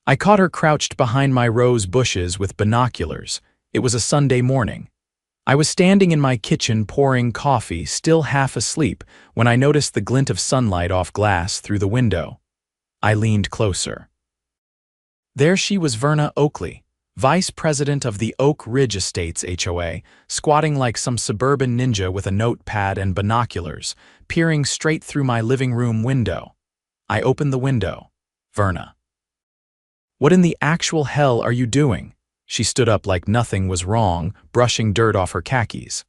I caught her crouched behind my rose bushes with binoculars. It was a Sunday morning. I was standing in my kitchen pouring coffee, still half asleep, when I noticed the glint of sunlight off glass through the window. I leaned closer. There she was, Verna Oakley, vice president of the Oak Ridge Estates HOA, squatting like some suburban ninja with a notepad and binoculars, peering straight through my living room window. I opened the window. Verna. "What in the actual hell are you doing?" She stood up like nothing was wrong, brushing dirt off her khakis.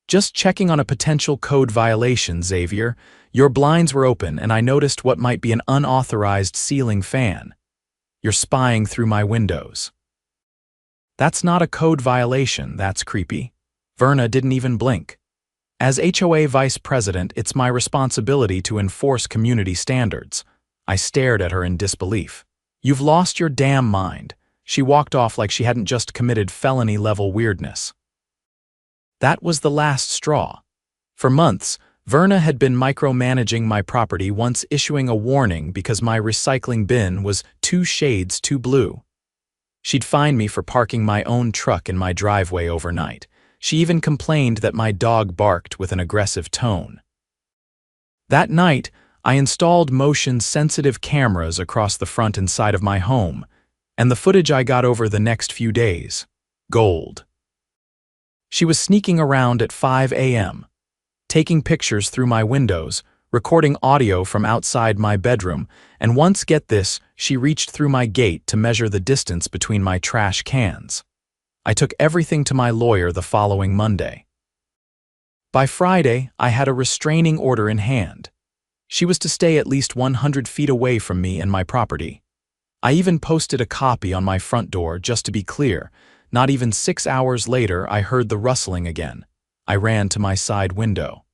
"Just checking on a potential code violation, Xavier. Your blinds were open and I noticed what might be an unauthorized ceiling fan. You're spying through my windows." "That's not a code violation, that's creepy." Verna didn't even blink. "As HOA vice president, it's my responsibility to enforce community standards." I stared at her in disbelief. "You've lost your damn mind." She walked off like she hadn't just committed felony-level weirdness. That was the last straw. For months, Verna had been micromanaging my property, once issuing a warning because my recycling bin was 2 shades too blue. She'd fine me for parking my own truck in my driveway overnight. She even complained that my dog barked with an aggressive tone. That night, I installed motion-sensitive cameras across the front and side of my home, and the footage I got over the next few days, gold. She was sneaking around at 5 a.m., taking pictures through my windows, recording audio from outside my bedroom, and once, get this, she reached through my gate to measure the distance between my trash cans. I took everything to my lawyer the following Monday. By Friday, I had a restraining order in hand. She was to stay at least 100 feet away from me and my property. I even posted a copy on my front door just to be clear. Not even 6 hours later, I heard the rustling again. I ran to my side window.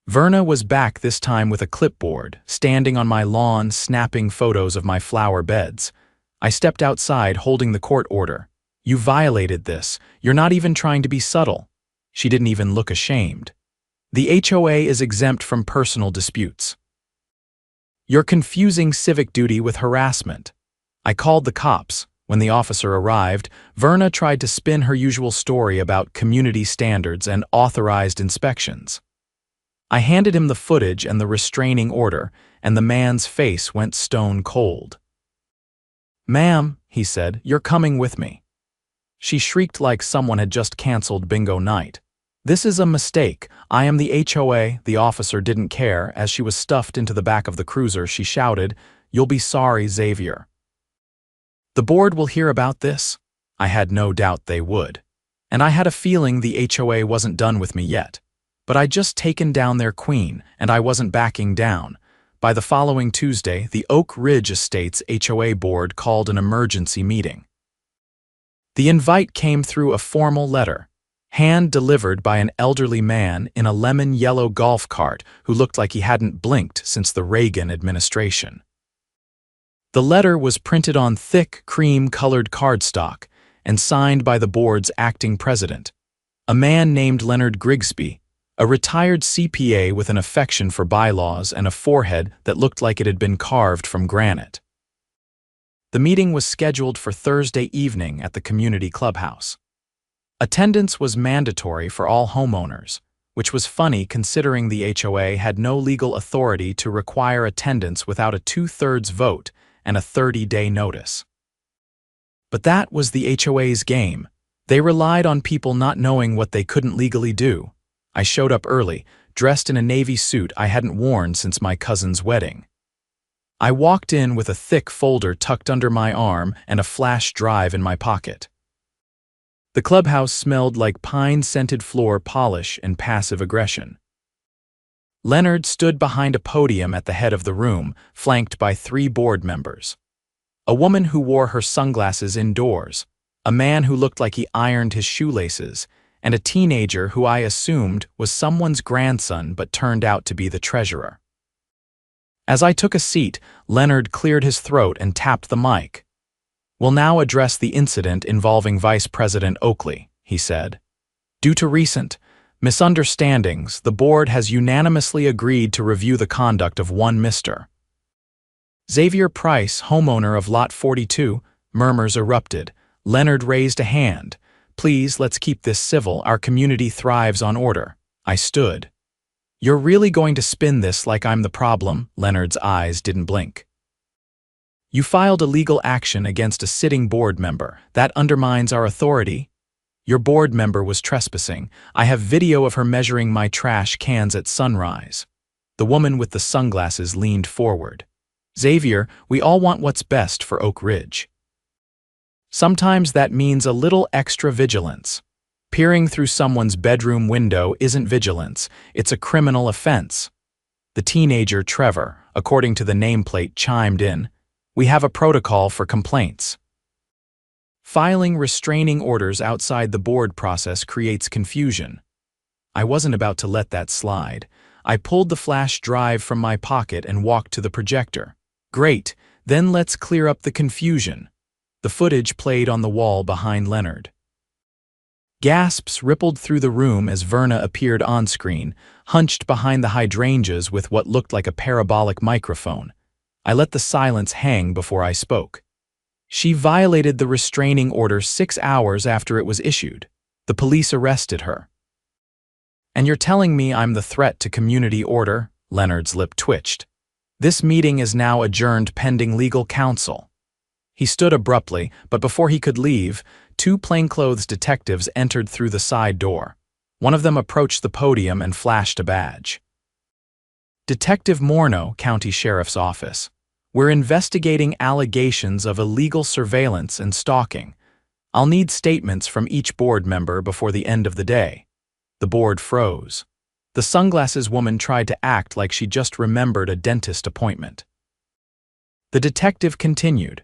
Verna was back this time with a clipboard, standing on my lawn, snapping photos of my flower beds. I stepped outside holding the court order. "You violated this. You're not even trying to be subtle." She didn't even look ashamed. "The HOA is exempt from personal disputes. You're confusing civic duty with harassment." I called the cops. When the officer arrived, Verna tried to spin her usual story about community standards and authorized inspections. I handed him the footage and the restraining order, and the man's face went stone cold. "Ma'am," he said, "you're coming with me." She shrieked like someone had just canceled bingo night. "This is a mistake. I am the HOA." The officer didn't care. As she was stuffed into the back of the cruiser, she shouted, "You'll be sorry, Xavier." "The board will hear about this." I had no doubt they would. And I had a feeling the HOA wasn't done with me yet. But I'd just taken down their queen, and I wasn't backing down. By the following Tuesday, the Oak Ridge Estates HOA board called an emergency meeting. The invite came through a formal letter, hand-delivered by an elderly man in a lemon-yellow golf cart who looked like he hadn't blinked since the Reagan administration. The letter was printed on thick, cream-colored cardstock and signed by the board's acting president, a man named Leonard Grigsby, a retired CPA with an affection for bylaws and a forehead that looked like it had been carved from granite. The meeting was scheduled for Thursday evening at the community clubhouse. Attendance was mandatory for all homeowners, which was funny considering the HOA had no legal authority to require attendance without a 2/3 vote and a 30-day notice. But that was the HOA's game. They relied on people not knowing what they couldn't legally do. I showed up early, dressed in a navy suit I hadn't worn since my cousin's wedding. I walked in with a thick folder tucked under my arm and a flash drive in my pocket. The clubhouse smelled like pine-scented floor polish and passive aggression. Leonard stood behind a podium at the head of the room, flanked by 3 board members. A woman who wore her sunglasses indoors, a man who looked like he ironed his shoelaces, and a teenager who I assumed was someone's grandson but turned out to be the treasurer. As I took a seat, Leonard cleared his throat and tapped the mic. "We'll now address the incident involving Vice President Oakley," he said. "Due to recent misunderstandings, the board has unanimously agreed to review the conduct of one Mr. Xavier Price, homeowner of Lot 42, murmurs erupted. Leonard raised a hand. Please, let's keep this civil. Our community thrives on order. I stood. You're really going to spin this like I'm the problem? Leonard's eyes didn't blink. You filed a legal action against a sitting board member. That undermines our authority. Your board member was trespassing. I have video of her measuring my trash cans at sunrise. The woman with the sunglasses leaned forward. Xavier, we all want what's best for Oak Ridge. Sometimes that means a little extra vigilance. Peering through someone's bedroom window isn't vigilance, it's a criminal offense. The teenager Trevor, according to the nameplate, chimed in. We have a protocol for complaints. Filing restraining orders outside the board process creates confusion. I wasn't about to let that slide. I pulled the flash drive from my pocket and walked to the projector. Great, then let's clear up the confusion. The footage played on the wall behind Leonard. Gasps rippled through the room as Verna appeared on screen, hunched behind the hydrangeas with what looked like a parabolic microphone. I let the silence hang before I spoke. She violated the restraining order 6 hours after it was issued. The police arrested her. And you're telling me I'm the threat to community order? Leonard's lip twitched. This meeting is now adjourned pending legal counsel. He stood abruptly, but before he could leave, 2 plainclothes detectives entered through the side door. One of them approached the podium and flashed a badge. Detective Morneau, County Sheriff's Office. We're investigating allegations of illegal surveillance and stalking. I'll need statements from each board member before the end of the day. The board froze. The sunglasses woman tried to act like she just remembered a dentist appointment. The detective continued.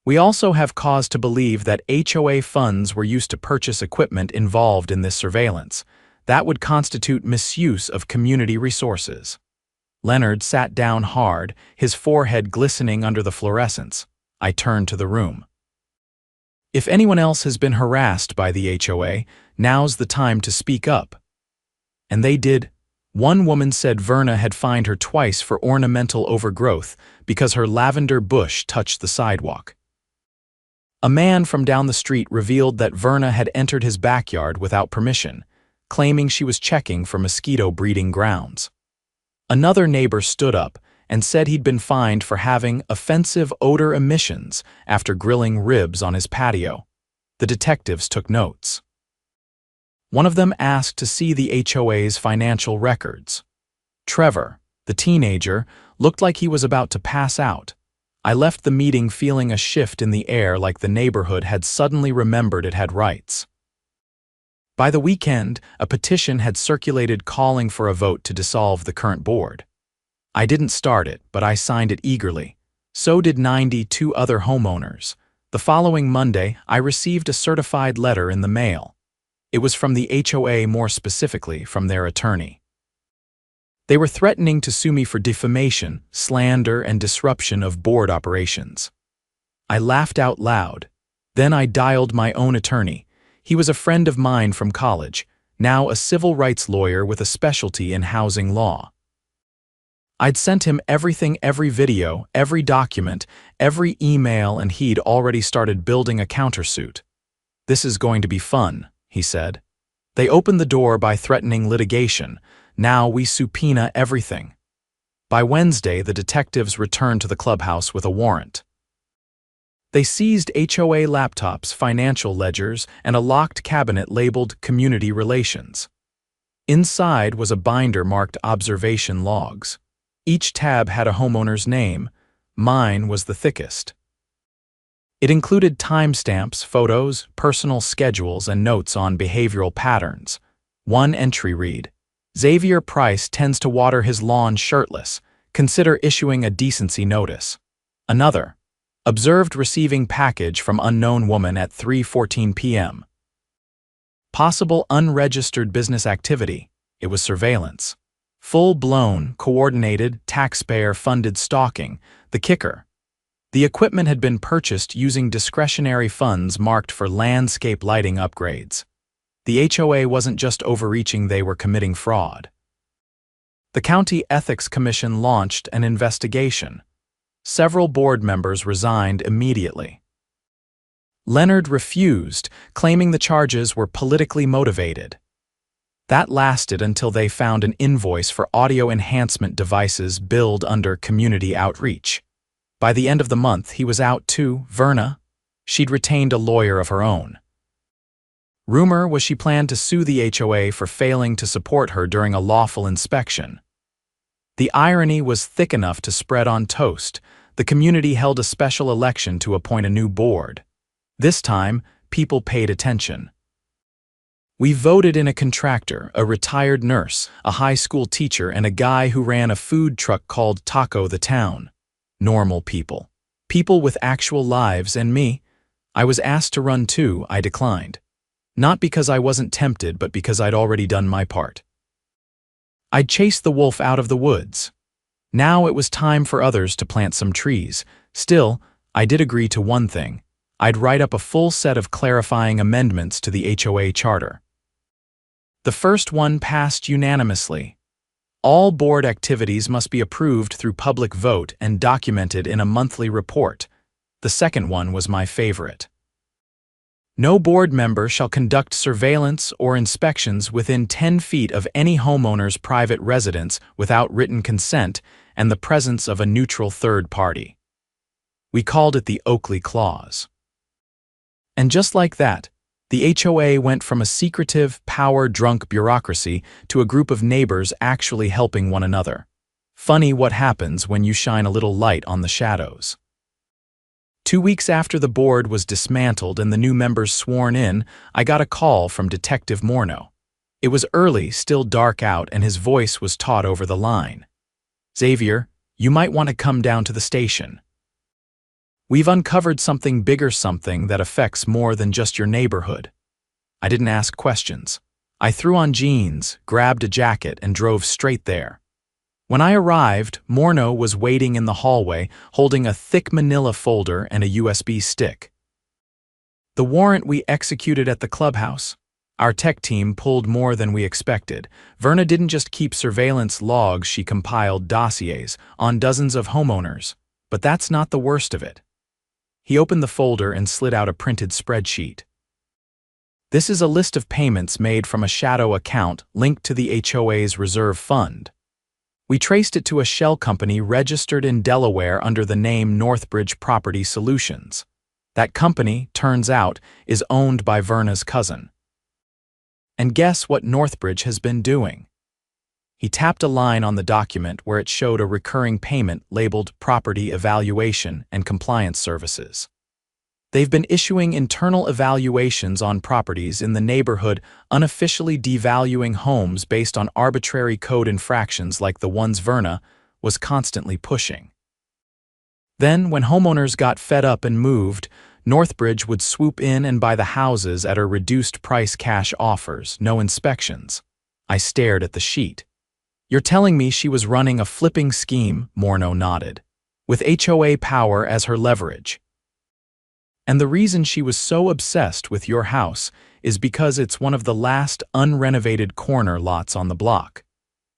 We also have cause to believe that HOA funds were used to purchase equipment involved in this surveillance. That would constitute misuse of community resources. Leonard sat down hard, his forehead glistening under the fluorescence. I turned to the room. If anyone else has been harassed by the HOA, now's the time to speak up. And they did. One woman said Verna had fined her twice for ornamental overgrowth because her lavender bush touched the sidewalk. A man from down the street revealed that Verna had entered his backyard without permission, claiming she was checking for mosquito breeding grounds. Another neighbor stood up and said he'd been fined for having offensive odor emissions after grilling ribs on his patio. The detectives took notes. One of them asked to see the HOA's financial records. Trevor, the teenager, looked like he was about to pass out. I left the meeting feeling a shift in the air, like the neighborhood had suddenly remembered it had rights. By the weekend, a petition had circulated calling for a vote to dissolve the current board. I didn't start it, but I signed it eagerly. So did 92 other homeowners. The following Monday, I received a certified letter in the mail. It was from the HOA, more specifically from their attorney. They were threatening to sue me for defamation, slander, and disruption of board operations. I laughed out loud. Then I dialed my own attorney. He was a friend of mine from college, now a civil rights lawyer with a specialty in housing law. I'd sent him everything, every video, every document, every email, and he'd already started building a countersuit. This is going to be fun, he said. They opened the door by threatening litigation. Now we subpoena everything. By Wednesday, the detectives returned to the clubhouse with a warrant. They seized HOA laptops, financial ledgers, and a locked cabinet labeled Community Relations. Inside was a binder marked Observation Logs. Each tab had a homeowner's name. Mine was the thickest. It included timestamps, photos, personal schedules, and notes on behavioral patterns. One entry read, Xavier Price tends to water his lawn shirtless. Consider issuing a decency notice. Another, observed receiving package from unknown woman at 3:14 p.m. Possible unregistered business activity. It was surveillance. Full-blown, coordinated, taxpayer-funded stalking. The kicker. The equipment had been purchased using discretionary funds marked for landscape lighting upgrades. The HOA wasn't just overreaching, they were committing fraud. The County Ethics Commission launched an investigation. Several board members resigned immediately. Leonard refused, claiming the charges were politically motivated. That lasted until they found an invoice for audio enhancement devices billed under community outreach. By the end of the month, he was out too. Verna, she'd retained a lawyer of her own. Rumor was she planned to sue the HOA for failing to support her during a lawful inspection. The irony was thick enough to spread on toast. The community held a special election to appoint a new board. This time, people paid attention. We voted in a contractor, a retired nurse, a high school teacher, and a guy who ran a food truck called Taco the Town. Normal people. People with actual lives, and me. I was asked to run too. I declined. Not because I wasn't tempted, but because I'd already done my part. I'd chased the wolf out of the woods. Now it was time for others to plant some trees. Still, I did agree to one thing. I'd write up a full set of clarifying amendments to the HOA charter. The first one passed unanimously. All board activities must be approved through public vote and documented in a monthly report. The second one was my favorite. No board member shall conduct surveillance or inspections within 10 feet of any homeowner's private residence without written consent and the presence of a neutral third party. We called it the Oakley Clause. And just like that, the HOA went from a secretive, power-drunk bureaucracy to a group of neighbors actually helping one another. Funny what happens when you shine a little light on the shadows. 2 weeks after the board was dismantled and the new members sworn in, I got a call from Detective Morneau. It was early, still dark out, and his voice was taut over the line. "Xavier, you might want to come down to the station. We've uncovered something bigger, something that affects more than just your neighborhood." I didn't ask questions. I threw on jeans, grabbed a jacket, and drove straight there. When I arrived, Morneau was waiting in the hallway, holding a thick manila folder and a USB stick. "The warrant we executed at the clubhouse. Our tech team pulled more than we expected. Verna didn't just keep surveillance logs, she compiled dossiers on dozens of homeowners. But that's not the worst of it." He opened the folder and slid out a printed spreadsheet. "This is a list of payments made from a shadow account linked to the HOA's reserve fund. We traced it to a shell company registered in Delaware under the name Northbridge Property Solutions. That company, turns out, is owned by Verna's cousin. And guess what Northbridge has been doing?" He tapped a line on the document where it showed a recurring payment labeled Property Evaluation and Compliance Services. They've been issuing internal evaluations on properties in the neighborhood, unofficially devaluing homes based on arbitrary code infractions like the ones Verna was constantly pushing. Then, when homeowners got fed up and moved, Northbridge would swoop in and buy the houses at her reduced-price cash offers, no inspections. I stared at the sheet. "You're telling me she was running a flipping scheme," Morneau nodded, "with HOA power as her leverage. And the reason she was so obsessed with your house is because it's one of the last unrenovated corner lots on the block.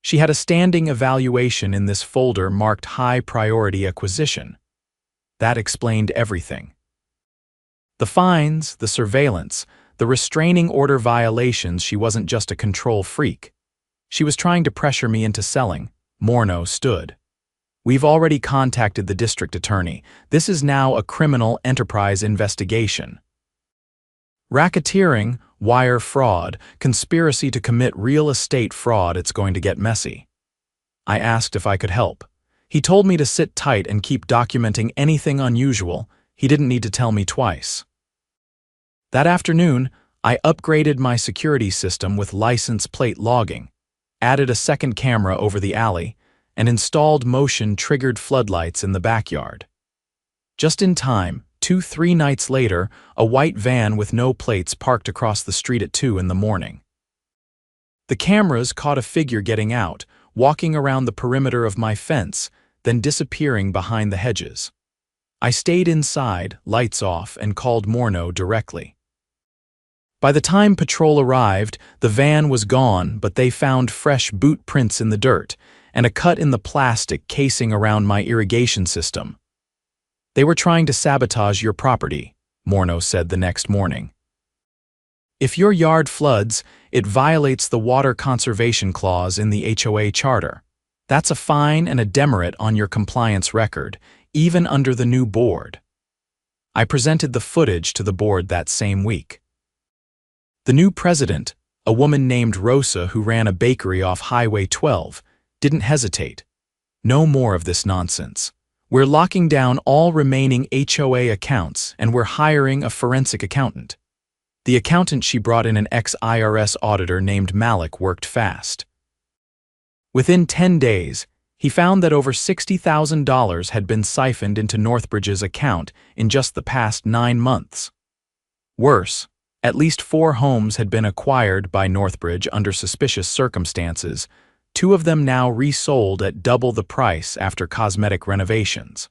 She had a standing evaluation in this folder marked High Priority Acquisition. That explained everything. The fines, the surveillance, the restraining order violations. She wasn't just a control freak. She was trying to pressure me into selling." Morneau stood. "We've already contacted the district attorney. This is now a criminal enterprise investigation. Racketeering, wire fraud, conspiracy to commit real estate fraud. It's going to get messy." I asked if I could help. He told me to sit tight and keep documenting anything unusual. He didn't need to tell me twice. That afternoon, I upgraded my security system with license plate logging, added a second camera over the alley, and installed motion-triggered floodlights in the backyard. Just in time, 2-3 nights later, a white van with no plates parked across the street at 2 in the morning. The cameras caught a figure getting out, walking around the perimeter of my fence, then disappearing behind the hedges. I stayed inside, lights off, and called Morneau directly. By the time patrol arrived, the van was gone, but they found fresh boot prints in the dirt and a cut in the plastic casing around my irrigation system. They were trying to sabotage your property, Morneau said the next morning. If your yard floods, it violates the Water Conservation Clause in the HOA Charter. That's a fine and a demerit on your compliance record, even under the new board. I presented the footage to the board that same week. The new president, a woman named Rosa who ran a bakery off Highway 12, didn't hesitate. No more of this nonsense. We're locking down all remaining HOA accounts and we're hiring a forensic accountant. The accountant she brought in, an ex-IRS auditor named Malik, worked fast. Within 10 days, he found that over $60,000 had been siphoned into Northbridge's account in just the past 9 months. Worse, at least 4 homes had been acquired by Northbridge under suspicious circumstances, 2 of them now resold at double the price after cosmetic renovations.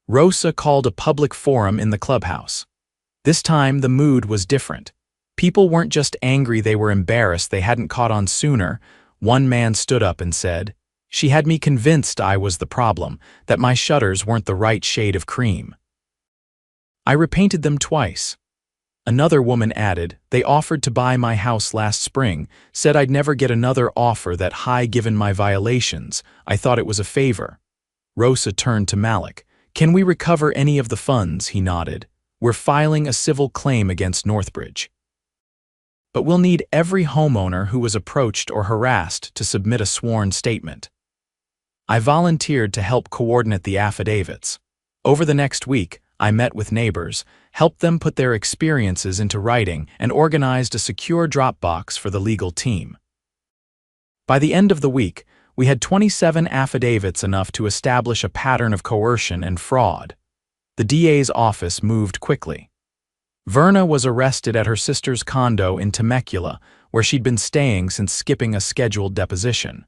Rosa called a public forum in the clubhouse. This time, the mood was different. People weren't just angry, they were embarrassed they hadn't caught on sooner. One man stood up and said, "She had me convinced I was the problem, that my shutters weren't the right shade of cream. I repainted them twice." Another woman added, "They offered to buy my house last spring, said I'd never get another offer that high given my violations. I thought it was a favor." Rosa turned to Malik. "Can we recover any of the funds?" He nodded. "We're filing a civil claim against Northbridge. But we'll need every homeowner who was approached or harassed to submit a sworn statement." I volunteered to help coordinate the affidavits. Over the next week, I met with neighbors, helped them put their experiences into writing, and organized a secure Dropbox for the legal team. By the end of the week, we had 27 affidavits, enough to establish a pattern of coercion and fraud. The DA's office moved quickly. Verna was arrested at her sister's condo in Temecula, where she'd been staying since skipping a scheduled deposition.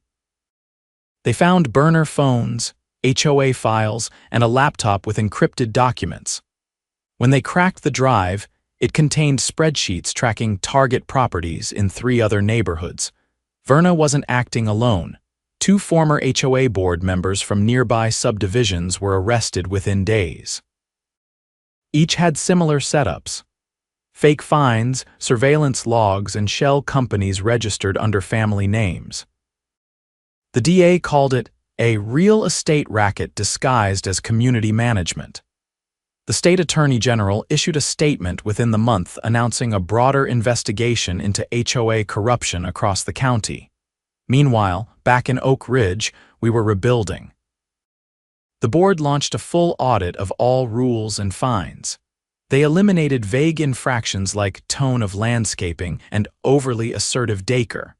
They found burner phones, HOA files, and a laptop with encrypted documents. When they cracked the drive, it contained spreadsheets tracking target properties in 3 other neighborhoods. Verna wasn't acting alone. 2 former HOA board members from nearby subdivisions were arrested within days. Each had similar setups: fake fines, surveillance logs, and shell companies registered under family names. The DA called it a real estate racket disguised as community management. The state attorney general issued a statement within the month announcing a broader investigation into HOA corruption across the county. Meanwhile, back in Oak Ridge, we were rebuilding. The board launched a full audit of all rules and fines. They eliminated vague infractions like tone of landscaping and overly assertive decor.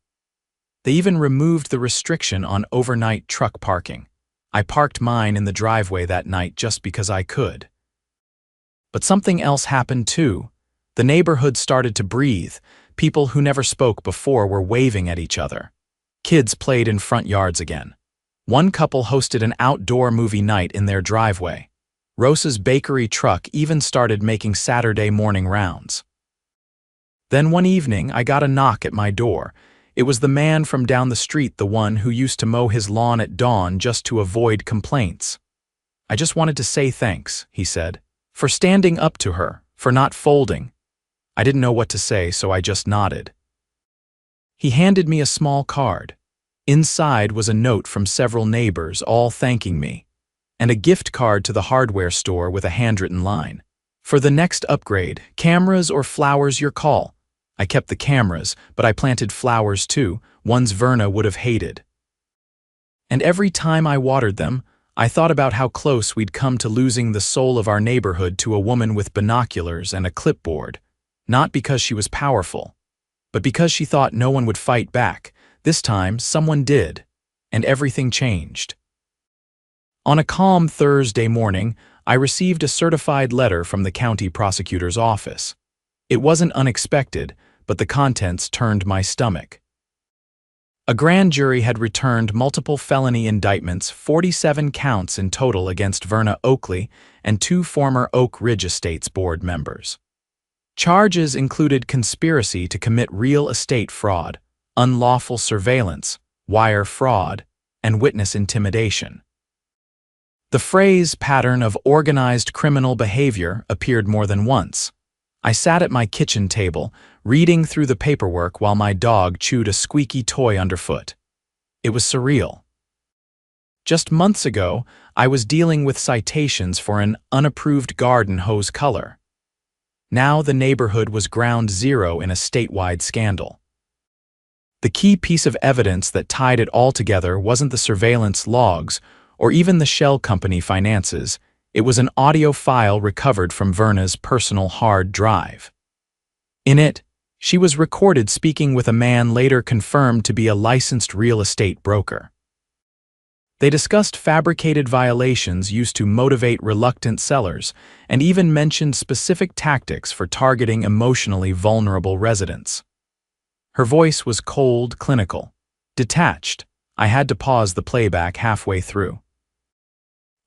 They even removed the restriction on overnight truck parking. I parked mine in the driveway that night just because I could. But something else happened too. The neighborhood started to breathe. People who never spoke before were waving at each other. Kids played in front yards again. One couple hosted an outdoor movie night in their driveway. Rosa's bakery truck even started making Saturday morning rounds. Then one evening, I got a knock at my door. It was the man from down the street, the one who used to mow his lawn at dawn just to avoid complaints. "I just wanted to say thanks," he said, "for standing up to her, for not folding." I didn't know what to say, so I just nodded. He handed me a small card. Inside was a note from several neighbors, all thanking me, and a gift card to the hardware store with a handwritten line: "For the next upgrade, cameras or flowers, your call." I kept the cameras, but I planted flowers too, ones Verna would have hated. And every time I watered them, I thought about how close we'd come to losing the soul of our neighborhood to a woman with binoculars and a clipboard, not because she was powerful, but because she thought no one would fight back. This time, someone did, and everything changed. On a calm Thursday morning, I received a certified letter from the county prosecutor's office. It wasn't unexpected, but the contents turned my stomach. A grand jury had returned multiple felony indictments, 47 counts in total, against Verna Oakley and 2 former Oak Ridge Estates board members. Charges included conspiracy to commit real estate fraud, unlawful surveillance, wire fraud, and witness intimidation. The phrase pattern of organized criminal behavior appeared more than once. I sat at my kitchen table, reading through the paperwork while my dog chewed a squeaky toy underfoot. It was surreal. Just months ago, I was dealing with citations for an unapproved garden hose color. Now the neighborhood was ground zero in a statewide scandal. The key piece of evidence that tied it all together wasn't the surveillance logs or even the shell company finances. It was an audio file recovered from Verna's personal hard drive. In it, she was recorded speaking with a man later confirmed to be a licensed real estate broker. They discussed fabricated violations used to motivate reluctant sellers and even mentioned specific tactics for targeting emotionally vulnerable residents. Her voice was cold, clinical, detached. I had to pause the playback halfway through.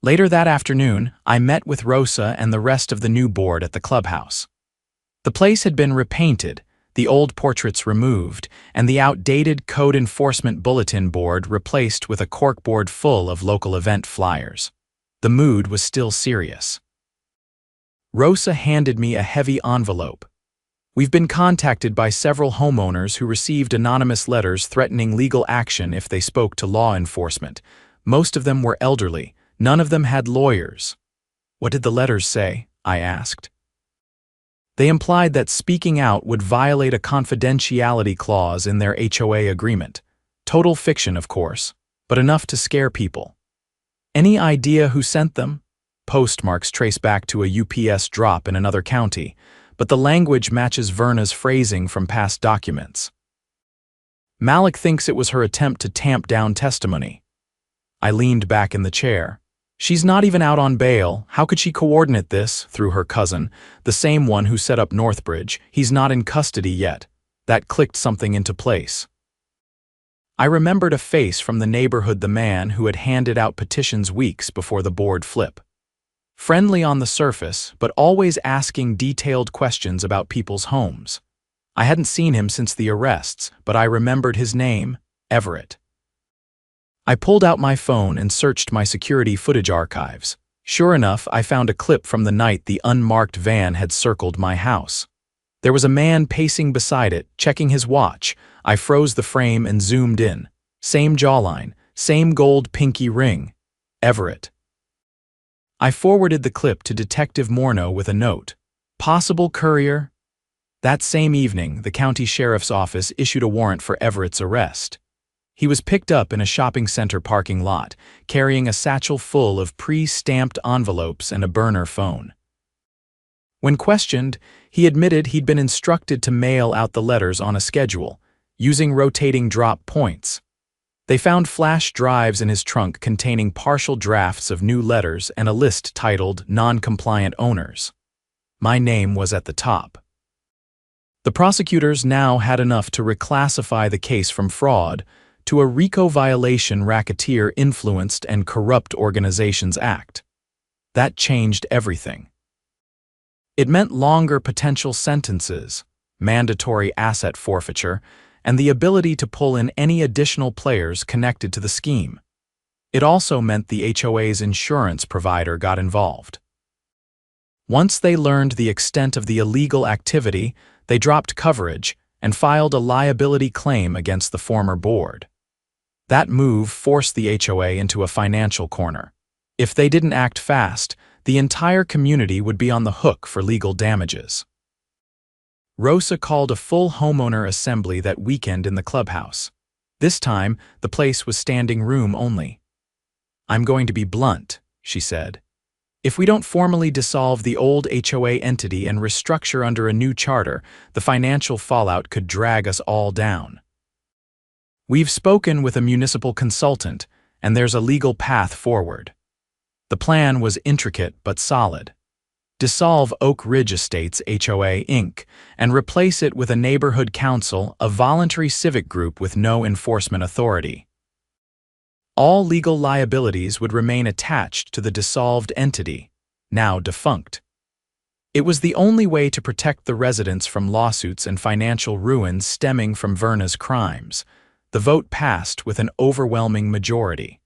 Later that afternoon, I met with Rosa and the rest of the new board at the clubhouse. The place had been repainted, the old portraits removed, and the outdated code enforcement bulletin board replaced with a corkboard full of local event flyers. The mood was still serious. Rosa handed me a heavy envelope. We've been contacted by several homeowners who received anonymous letters threatening legal action if they spoke to law enforcement. Most of them were elderly. None of them had lawyers. What did the letters say? I asked. They implied that speaking out would violate a confidentiality clause in their HOA agreement. Total fiction, of course, but enough to scare people. Any idea who sent them? Postmarks trace back to a UPS drop in another county, but the language matches Verna's phrasing from past documents. Malik thinks it was her attempt to tamp down testimony. I leaned back in the chair. She's not even out on bail. How could she coordinate this through her cousin, the same one who set up Northbridge? He's not in custody yet. That clicked something into place. I remembered a face from the neighborhood, the man who had handed out petitions weeks before the board flip. Friendly on the surface, but always asking detailed questions about people's homes. I hadn't seen him since the arrests, but I remembered his name, Everett. I pulled out my phone and searched my security footage archives. Sure enough, I found a clip from the night the unmarked van had circled my house. There was a man pacing beside it, checking his watch. I froze the frame and zoomed in. Same jawline, same gold pinky ring. Everett. I forwarded the clip to Detective Morneau with a note. Possible courier? That same evening, the county sheriff's office issued a warrant for Everett's arrest. He was picked up in a shopping center parking lot, carrying a satchel full of pre-stamped envelopes and a burner phone. When questioned, he admitted he'd been instructed to mail out the letters on a schedule, using rotating drop points. They found flash drives in his trunk containing partial drafts of new letters and a list titled Non-Compliant Owners. My name was at the top. The prosecutors now had enough to reclassify the case from fraud to a RICO violation Racketeer Influenced and Corrupt Organizations Act. That changed everything. It meant longer potential sentences, mandatory asset forfeiture, and the ability to pull in any additional players connected to the scheme. It also meant the HOA's insurance provider got involved. Once they learned the extent of the illegal activity, they dropped coverage and filed a liability claim against the former board. That move forced the HOA into a financial corner. If they didn't act fast, the entire community would be on the hook for legal damages. Rosa called a full homeowner assembly that weekend in the clubhouse. This time, the place was standing room only. "I'm going to be blunt," she said. "If we don't formally dissolve the old HOA entity and restructure under a new charter, the financial fallout could drag us all down. We've spoken with a municipal consultant, and there's a legal path forward." The plan was intricate but solid. Dissolve Oak Ridge Estates HOA, Inc., and replace it with a neighborhood council, a voluntary civic group with no enforcement authority. All legal liabilities would remain attached to the dissolved entity, now defunct. It was the only way to protect the residents from lawsuits and financial ruin stemming from Verna's crimes. The vote passed with an overwhelming majority.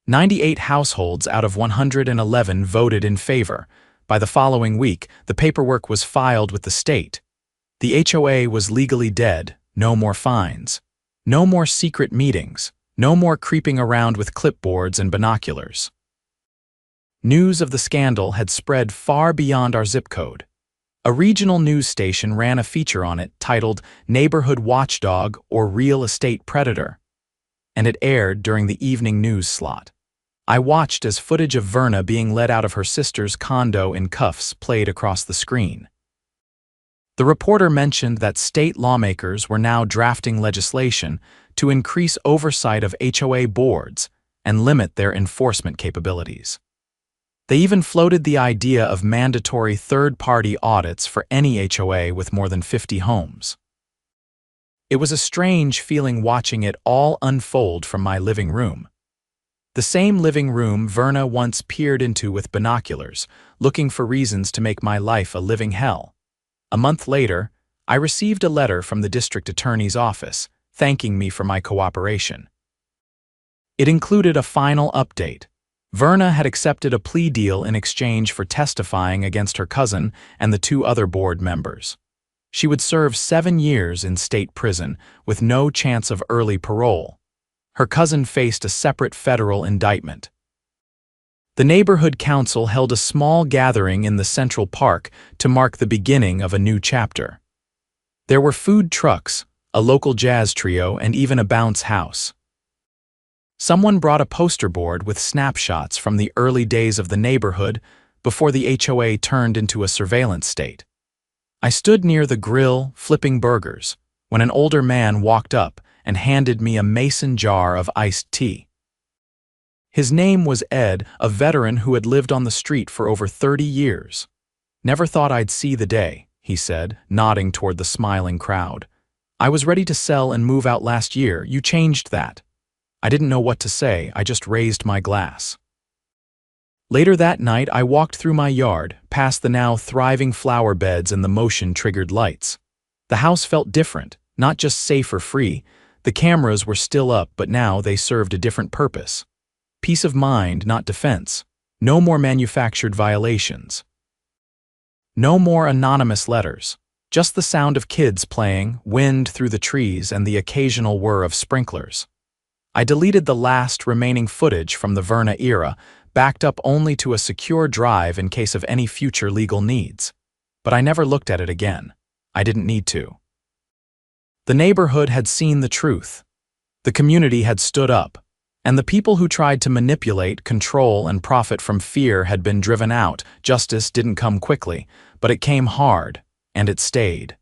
98 households out of 111 voted in favor. By the following week, the paperwork was filed with the state. The HOA was legally dead, no more fines. No more secret meetings, no more creeping around with clipboards and binoculars. News of the scandal had spread far beyond our zip code. A regional news station ran a feature on it titled Neighborhood Watchdog or Real Estate Predator, and it aired during the evening news slot. I watched as footage of Verna being led out of her sister's condo in cuffs played across the screen. The reporter mentioned that state lawmakers were now drafting legislation to increase oversight of HOA boards and limit their enforcement capabilities. They even floated the idea of mandatory third-party audits for any HOA with more than 50 homes. It was a strange feeling watching it all unfold from my living room. The same living room Verna once peered into with binoculars, looking for reasons to make my life a living hell. A month later, I received a letter from the district attorney's office, thanking me for my cooperation. It included a final update. Verna had accepted a plea deal in exchange for testifying against her cousin and the 2 other board members. She would serve 7 years in state prison with no chance of early parole. Her cousin faced a separate federal indictment. The neighborhood council held a small gathering in the Central Park to mark the beginning of a new chapter. There were food trucks, a local jazz trio, and even a bounce house. Someone brought a poster board with snapshots from the early days of the neighborhood before the HOA turned into a surveillance state. I stood near the grill, flipping burgers, when an older man walked up and handed me a mason jar of iced tea. His name was Ed, a veteran who had lived on the street for over 30 years. "Never thought I'd see the day," he said, nodding toward the smiling crowd. "I was ready to sell and move out last year. You changed that." I didn't know what to say. I just raised my glass. Later that night, I walked through my yard, past the now thriving flower beds and the motion-triggered lights. The house felt different, not just safe or free. The cameras were still up, but now they served a different purpose. Peace of mind, not defense. No more manufactured violations. No more anonymous letters. Just the sound of kids playing, wind through the trees, and the occasional whir of sprinklers. I deleted the last remaining footage from the Verna era, backed up only to a secure drive in case of any future legal needs. But I never looked at it again. I didn't need to. The neighborhood had seen the truth. The community had stood up, and the people who tried to manipulate, control, and profit from fear had been driven out. Justice didn't come quickly, but it came hard, and it stayed.